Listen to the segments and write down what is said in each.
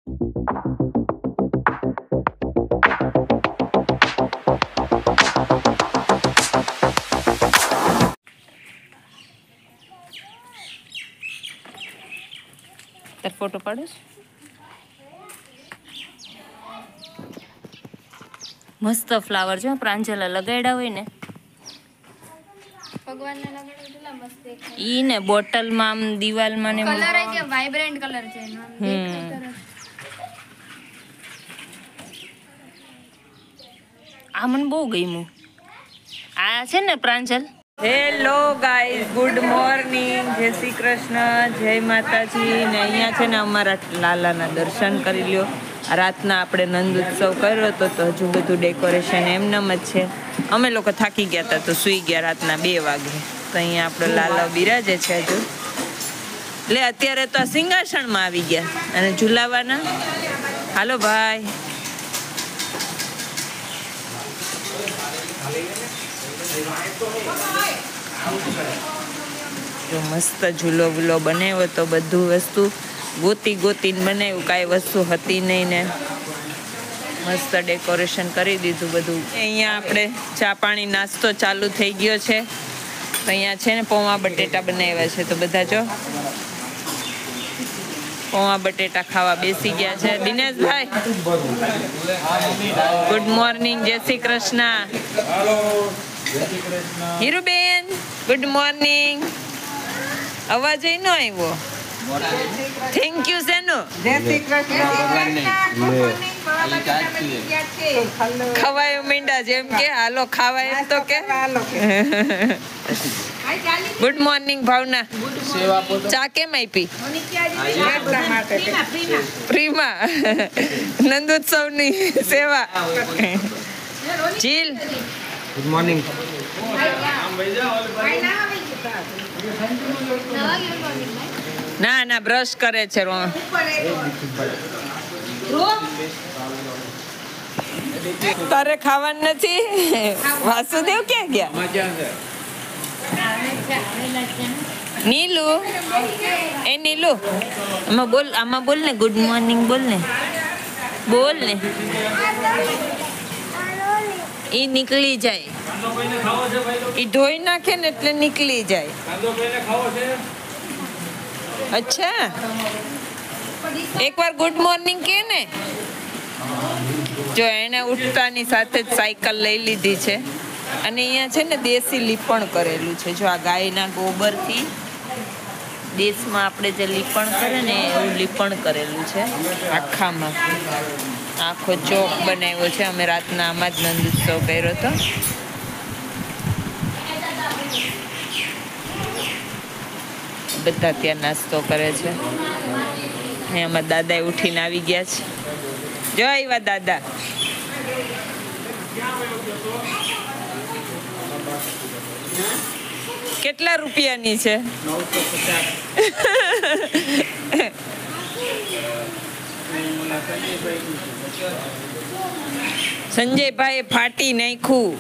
તાર ફોટો પાડું મસ્ત ફ્લાવર છે પ્રાંજલા લગાડ્યા હોય ને ભગવાનને લગાડો કેટલા મસ્ત દેખાય. ઈ ને બોટલમાં આમ દિવાલમાં ને કલર કે વાઇબ્રન્ટ કલર છે એનો આમ દેખાય સરસ. આ મને બહુ ગમ્યું. આ છે ને Pranjal. Hello guys, good morning, જય શ્રી કૃષ્ણ, જય માતાજી. ને અહીંયા છે ને અમારા લાલાના દર્શન કરી લ્યો. રાતના આપણે નંદ ઉત્સવ કર્યો હતો તો હજુ બધું ડેકોરેશન એમનેમ જ છે. અમે લોકો થાકી ગયા હતા તો સૂઈ ગયા રાતના 2 વાગે. તો અહીંયા આપણો લાલો બિરાજે છે હજુ. એટલે અત્યારે તો આ સિંહાસનમાં આવી ગયા અને ઝુલાવાના. હાલો ભાઈ. જો મસ્ત ઝૂલો વૂલો બનાવ્યો તો બધું વસ્તુ ગોતીને બનાવ્યું, કાંઈ વસ્તુ હતી નહીં ને મસ્ત ડેકોરેશન કરી દીધું બધું. અહીંયા આપણે ચા પાણી નાસ્તો ચાલુ થઈ ગયો છે. તો અહીંયા છે ને પૌવા બટેટા બનાવ્યા છે તો બધા જો પૌવા બટેટા ખાવા બેસી ગયા છે. દિનેશભાઈ ગુડ મોર્નિંગ, જય શ્રી કૃષ્ણ. Hiruben good morning. અવાજ ન આવ્યો. થેન્ક યુ સેનો. જય શ્રી કૃષ્ણ. ખવાયો મીંડા જેમ કે હાલો ખાવા એમ તો કે. ગુડ મોર્નિંગ ભાવના. ચા કેમ આપી? ફ્રીમાં નંદોત્સવની સેવા. જીલ ગુડ મોર્નિંગ. ના બ્રશ કરે છે. તારે ખાવાનું નથી? વાસુદેવ ક્યાં ગયા? નીલુ, એ નીલુ આમાં બોલ ને ગુડ મોર્નિંગ બોલ ને. ઈ નીકળી જાય, ઈ ધોઈ નાખે ને એટલે નીકળી જાય. અચ્છા, એકવાર ગુડ મોર્નિંગ કે ને. જો એને ઉઠતાની સાથે જ સાયકલ લઈ લીધી છે અને અહીંયા છે ને દેશી લીપણ કરેલું છે. જો આ ગાયના ગોબરથી દેશમાં આપણે જે લીપણ કરે ને એવું લીપણ કરેલું છે આખામાં. આખો ચોક બનાવ્યો છે. અમે રાતના આમાં જ નંદ ઉત્સવ કર્યો હતો. બધા ત્યાં નાસ્તો કરે છે. એમાં દાદા ઉઠીને આવી ગયા છે. જો આવ્યા દાદા. કેટલા રૂપિયાની છે? 950. સંજયભાઈ ફાટી નાખ્યું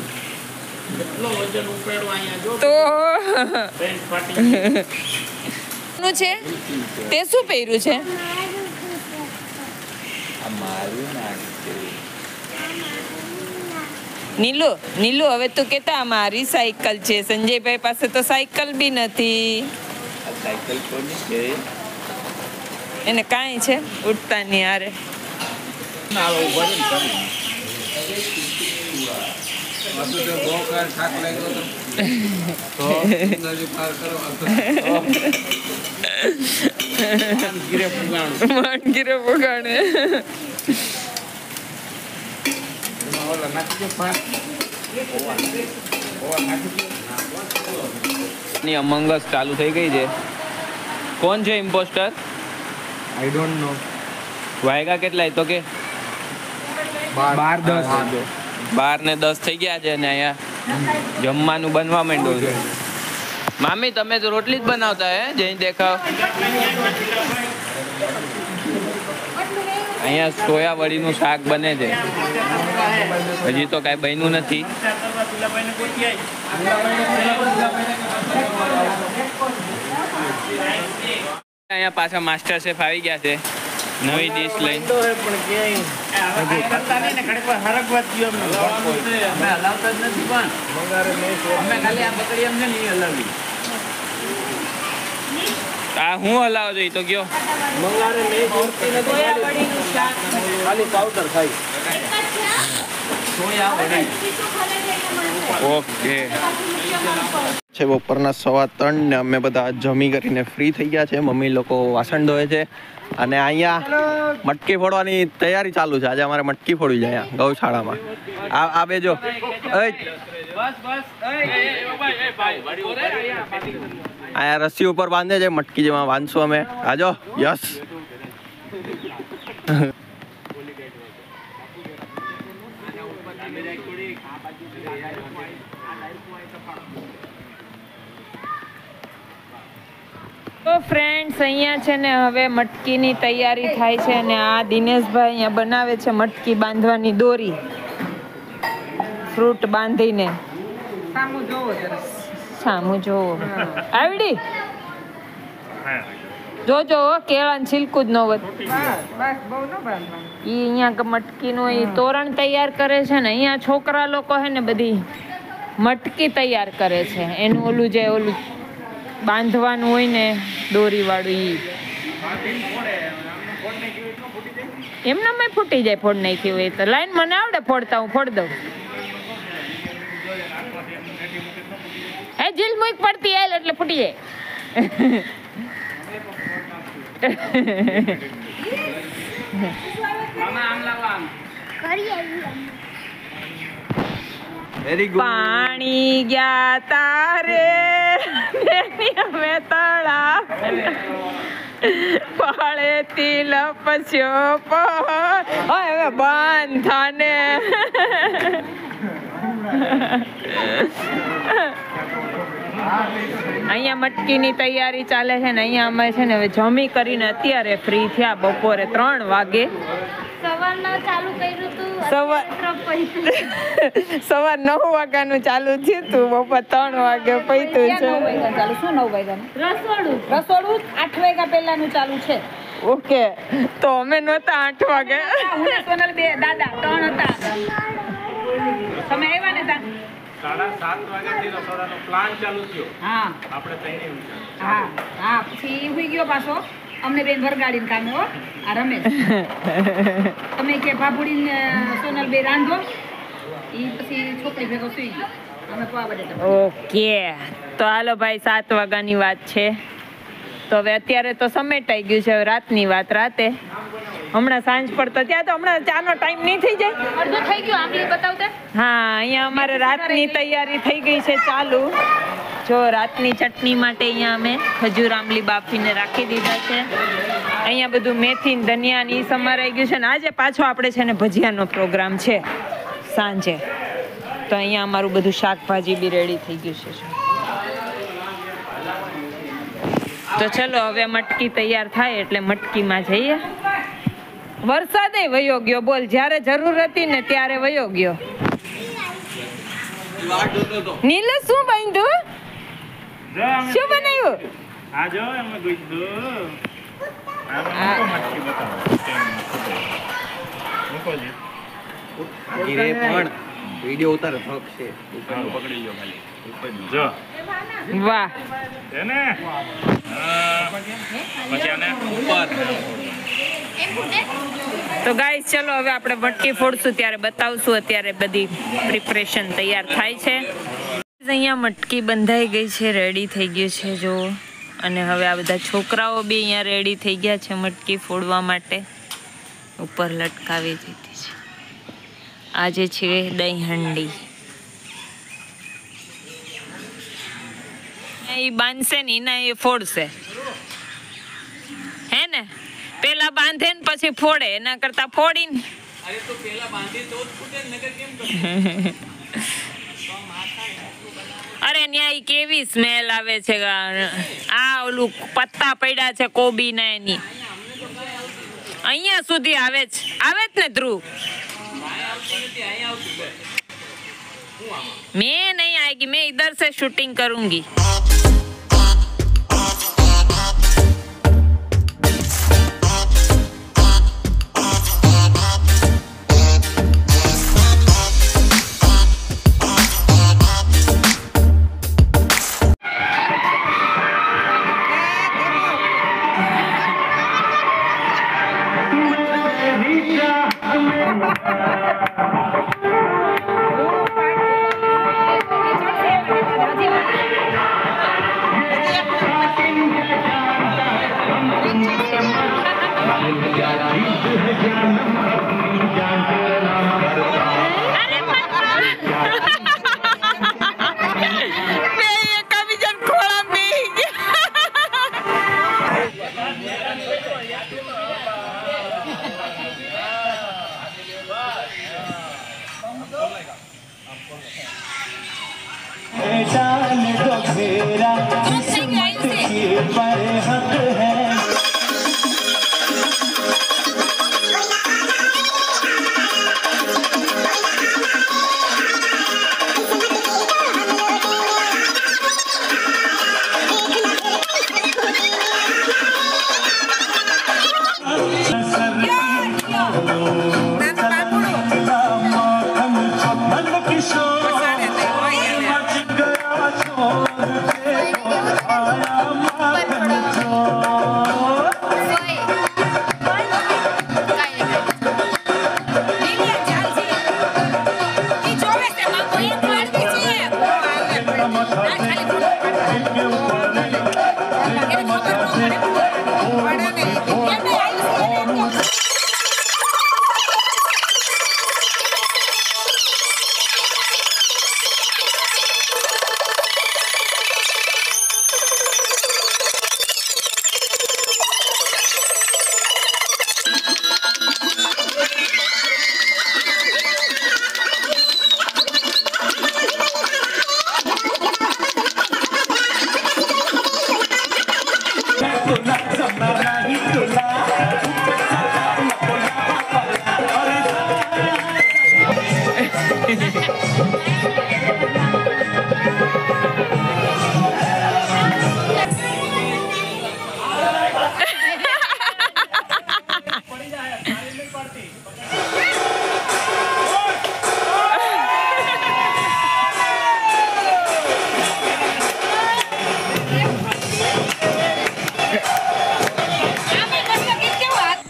તો છે. તે શું પહેર્યું છે? નીલુ હવે તું કેતા આમાં રિસાયકલ છે. સંજયભાઈ પાસે તો સાયકલ બી નથી. એને કાંઈ છે ઉઠતા ની હારે. માનગીરે પગાડે. ની અમંગ અસ ચાલુ થઈ ગઈ છે. કોણ છે ઇમ્પોસ્ટર? I don't know. વાયગા કેટલા તો કે 12:10. 12:10 થઈ ગયા છે ને અહીંયા જમવાનું બનવા માંડ્યું છે. મામી તમે તો રોટલી જ બનાવતા હે જઈ દેખાવ. અહીંયા સોયા વડીનું શાક બને છે. હજી તો કાંઈ બન્યું નથી. અહીંયા પાછા માસ્ટર શેફ આવી ગયા છે. નવી ડીશ લઈને આ હું હલાવ જોઈ તો ગયો ઓકે છે બપોરના 3:15 ને અમે બધા જમી કરીને ફ્રી થઈ ગયા છે. મમ્મી લોકો વાસણ ધોવે છે અને અહીંયા મટકી ફોડવાની તૈયારી ચાલુ છે. આજે અમારે મટકી ફોડવી છે અહીંયા ગૌશાળામાં. આ બે જો અહીંયા રસ્સી ઉપર બાંધે છે મટકી, જેમાં બાંધશું અમે. આજો યસ. તો ફ્રેન્ડ્સ અહીંયા છે ને હવે મટકીની તૈયારી થાય છે અને આ દિનેશભાઈ અહીંયા બનાવે છે મટકી બાંધવાની દોરી, ફ્રૂટ બાંધીને. સામું જોવો આવડી જોજો કેળાનું છિલકું જ ન વધ. ઈ અહીંયા મટકીનું ઈ તોરણ તૈયાર કરે છે ને અહીંયા છોકરા લોકો હે ને બધી મટકી તૈયાર કરે છે. એનું ઓલું જે ઓલું બાંધવાનું હોય ને દોરી વાળું ઈ એમનામાં ફૂટી જાય. ફોડ નાખી હોય તો લાઈન મને આવડે ફોડતા, હું ફોડ દઉં. હે જીલ મુઈક પડતી આલ એટલે ફૂટી જાય. Very good. પાણી ગયા તારે અમે તળા પાળેથી લપસ્યો હવે બાંધાને. અહીંયા મટકીની તૈયારી ચાલે છે ને અહીંયા અમે છે ને હવે જમી કરીને અત્યારે ફ્રી થયા બપોરે 3 વાગે. સવારના ચાલુ કર્યું તું સવાર 9 વાગ્યાનું ચાલુ થયું તું, બપોર 3 વાગે પૈતું છે. શું 9 વાગ્યાનું રસોડું 8 વાગ્યા પહેલાનું ચાલુ છે. ઓકે તો અમે નહોતા 8 વાગે. હું ને સોનલ બે દાદા 3 હતા. તમે આવ્યા ને તા 7:30 વાગ્યાથી રસોડાનો પ્લાન ચાલુ થયો. હા આપણે તઈને હા હા પછી હુઈ ગયો પાછો અમને બેન વરગાડીને કામે. હો આ રમેશ તમે કે ભાભુડી સોનલ બે રાંધો ઈ પછી છોકરી ભેગો સુઈ ગયો. અમે પવા બટેટા. ઓકે તો હાલો ભાઈ 7 વાગ્યાની વાત છે તો હવે અત્યારે તો સમેટાઈ ગયું છે. હવે રાતની વાત રાતે, હમણાં સાંજ પડતો ત્યાં તો હમણાં ચાનો ટાઈમ નહીં થઈ જાય. અડધો થઈ ગયો આંબલી બતાવતે. હા અહીંયા અમારે રાતની તૈયારી થઈ ગઈ છે ચાલુ. જો રાતની ચટણી માટે અહીંયા અમે ખજૂર આંબલી બાફીને રાખી દીધા છે. અહીંયા બધું મેથી ધનિયા ની સમારાઈ ગયું છે ને આજે પાછો આપણે છે ને ભજીયાનો પ્રોગ્રામ છે સાંજે. તો અહીંયા અમારું બધું શાકભાજી બી રેડી થઈ ગયું છે. તો ચલો હવે મટકી તૈયાર થાય એટલે મટકીમાં જઈએ. વરસાદે વયો ગયો બોલ, જ્યારે જરૂર હતી ને ત્યારે વયો ગયો. નીલે શું બાંધ્યું? શું બનાવ્યું? આ જો અમે ગોઈધું પણ વિડિયો ઉતારે થક છે. પકડી ગયો ખાલી જો વાહ એને પછી આને ઉપર. તો ગાઈસ ચલો હવે આપણે મટકી ફોડશું ત્યારે બતાવશું. અત્યારે બધી પ્રિપરેશન તૈયાર થાય છે. અહીંયા મટકી બંધાઈ ગઈ છે, રેડી થઈ ગયું છે જો. અને હવે આ બધા છોકરાઓ બી અહીંયા રેડી થઈ ગયા છે મટકી ફોડવા માટે. ઉપર લટકાવી દીધી છે. આજે છે દહીં હંડી. એ બાંધશે ને એના એ ફોડશે હે ને. પેલા બાંધે ને પછી ફોડે, એના કરતા ફોડીને. અરે ન્યા કેવી સ્મેલ આવે છે. આ ઓલું પત્તા પડ્યા છે કોબી ના એની અહીંયા સુધી આવે જ ને ધ્રુવ. मैं नहीं आएगी, मैं इधर से शूटिंग करूंगी.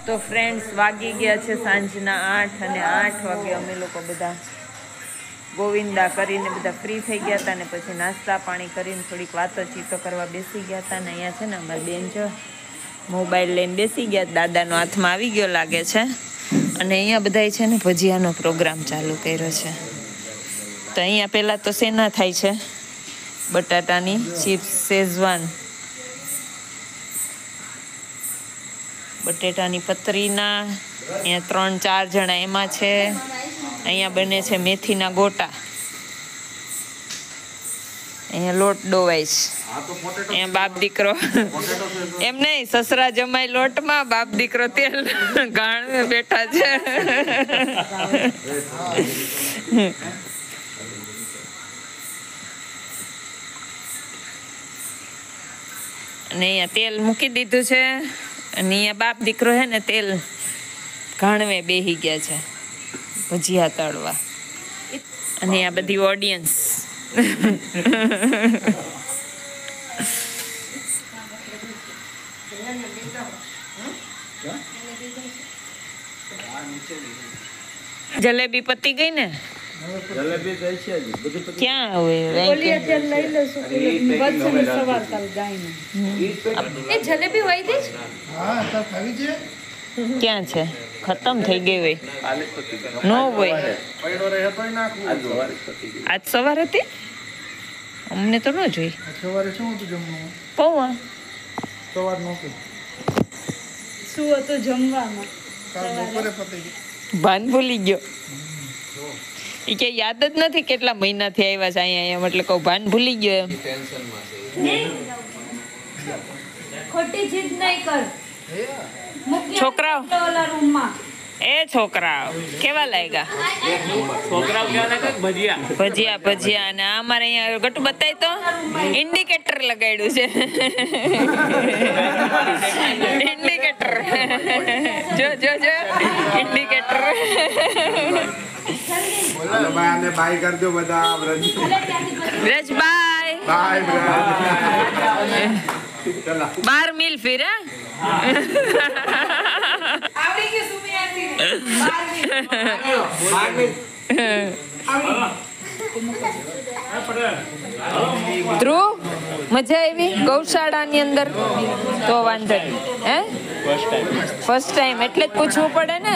તો ફ્રેન્ડ્સ વાગી ગયા છે સાંજના 8 અને 8 વાગે અમે લોકો બધા ગોવિંદા કરીને બધા ફ્રી થઈ ગયા હતા ને પછી નાસ્તા પાણી કરીને થોડીક વાતચીતો કરવા બેસી ગયા હતા ને અહીંયા છે ને અમારી બેન જો મોબાઈલ લઈને બેસી ગયા, દાદાનો હાથમાં આવી ગયો લાગે છે અને અહીંયા બધાય છે ને ભજીયાનો પ્રોગ્રામ ચાલુ કર્યો છે. તો અહીંયા પહેલાં તો શેના થાય છે બટાટાની ચિપ્સ શેઝવાન બટેટાની પતરીના અહીંયા 3-4 જણા એમાં છે. અહીંયા બને છે મેથીના ગોટા, અહીંયા લોટ ડોવાય છે, અહીંયા બાપ દીકરો એમ નહીં સસરા જમાઈ લોટમાં, બાપ દીકરો તેલ ગાણવે બેઠા છે. અને અહીંયા તેલ મૂકી દીધું છે અને અહીંયા બાપ દીકરો છે ને તેલ ઘાણવે બેહી ગયા છે ભજીયા તળવા. અને આ બધી ઓડિયન્સ જલેબી પતી ગઈ ને? જલેબી તો છે જ બધું ક્યાં હવે એ જલેબી વહી દે ક્યાં છે? ખતમ થઈ ગઈ હોય નો હોય. આજ સવાર હતી, અમને તો ન જોઈ. સવારે શું હતું જમવાનું? પૌવા. સવાર નહોતું, શું હતું જમવામાં? કાલ બપોરે પતી ગયું. ભાન ભૂલી ગયો. એ કે યાદ જ નથી કેટલા મહિનાથી આવ્યા છે અહીંયા, એટલે કહું ભાન ભૂલી ગયો એમ. ખોટી જીદ નહીં કર. છોકરાઓ ઓલા રૂમમાં છોકરાઓ કેવા લાગ્યા? છોકરાઓ કહેવાના કે ભજીયા ભજીયા ભજીયા. અને અમારે અહીંયા ગટુ બતાય તો ઇન્ડિકેટર લગાડ્યું છે. ઇન્ડિકેટર જો જો જો ઇન્ડિકેટર. બોલો ભાઈ, આને બાય કરી દો બધા. Braj bye bye Braj. 12 મિલ ફિર આવડી ગયું સુમિયાથી. ધ્રુવ મજા આવી ગૌશાળાની અંદર? તો વાંધો નહીં. હે ફર્સ્ટ ટાઈમ એટલે જ પૂછવું પડે ને.